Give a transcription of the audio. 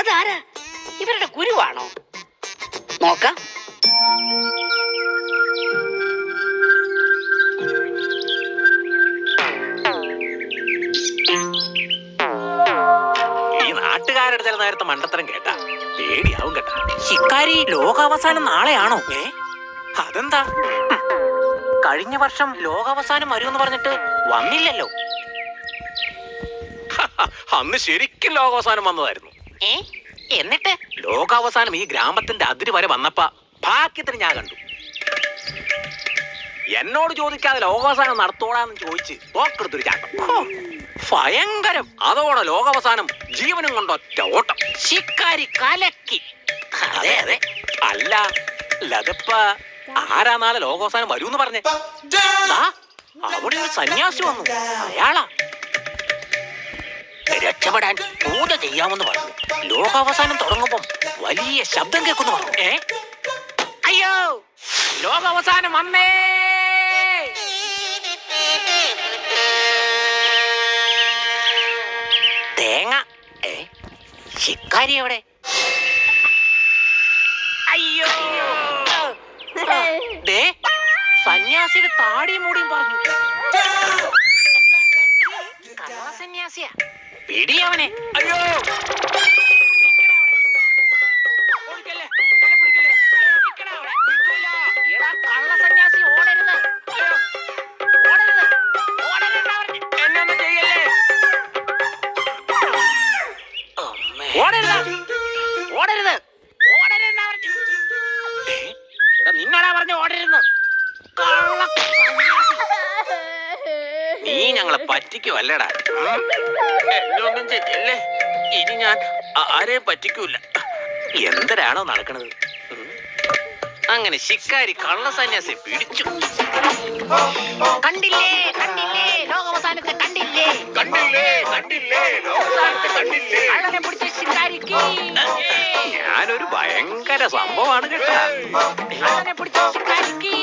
അതാരാ? ഇവരുടെ ഗുരുവാണോ? നോക്കാം. ഈ നാട്ടുകാരുടെ ചില നേരത്തെ മണ്ടത്തരം കേട്ടാ പേടിയാവും കേട്ടാ. ശിക്കാരി ലോകാവസാനം നാളെയാണോ? അതെന്താ? കഴിഞ്ഞ വർഷം ലോകാവസാനം വരുമെന്ന് പറഞ്ഞിട്ട് വന്നില്ലല്ലോ. അന്ന് ശരിക്കും ലോകാവസാനം വന്നതായിരുന്നു. എന്നിട്ട് ലോകാവസാനം ഈ ഗ്രാമത്തിന്റെ അതിര് വരെ വന്നപ്പ ഭാഗ്യത്തിന് ഞാൻ കണ്ടു. എന്നോട് ചോദിക്കാതെ ലോകാവസാനം നടത്തോടാന്ന് ചോദിച്ച് തോക്കെടുത്തൊരു ചാട്ടം. ഭയങ്കരം. അതോടെ ലോകാവസാനം ജീവനും കൊണ്ടൊറ്റ ഓട്ടം. ശിക്കാരി കലക്കി. അതെ അതെ. അല്ല ലതപ്പ ആരാ നാളെ ലോകാവസാനം വരൂന്ന് പറഞ്ഞേ? അവിടെ ഒരു സന്യാസി വന്നു. അയാളാ രക്ഷപ്പെടാൻ പൂജ ചെയ്യാമെന്ന് പറഞ്ഞു. ലോകാവസാനം തുടങ്ങുമ്പം വലിയ ശബ്ദം കേൾക്കുന്നു പറഞ്ഞു. അയ്യോ ലോകാവസാനം വന്നേ. തേങ്ങ. ശിക്കാരി എവിടെ? അയ്യോ ദേ സന്യാസിയുടെ താടിയും മൂടിയും പറഞ്ഞു. സന്യാസിയാ. പിടിയവനെ. അയ്യോ കള്ളസന്യാസി ഓടരുത്. ഓടരുത്. എന്നൊന്നും ചെയ്യല്ലേ. ഓടരുത്. ഓടരുത്. ഓടരുതെന്നാ പറഞ്ഞു. എടാ നിന്നോടാ പറഞ്ഞു ഓടരുന്ന്. നീ ഞങ്ങളെ പറ്റിക്കുവല്ലടാ. എന്നൊന്നും ചെയ്യല്ലേ. ഇനി ഞാൻ ആരെയും പറ്റിക്കൂല. എന്തരാണോ നടക്കണത്? അങ്ങനെ ശിക്കാരി കള്ളസന്യാസി പിടിച്ചു. കണ്ടില്ലേ കണ്ടില്ലേ ലോകാവസാനത്തെ കണ്ടില്ലേ കണ്ടില്ലേ കണ്ടില്ലേ ലോകാവസാനത്തെ കണ്ടില്ലേ. കള്ളനെ പിടിച്ച ശിക്കാരിക്ക് ഞാനൊരു ഭയങ്കര സംഭവമാണ് കേട്ടാ. കള്ളനെ പിടിച്ച ശിക്കാരിക്ക്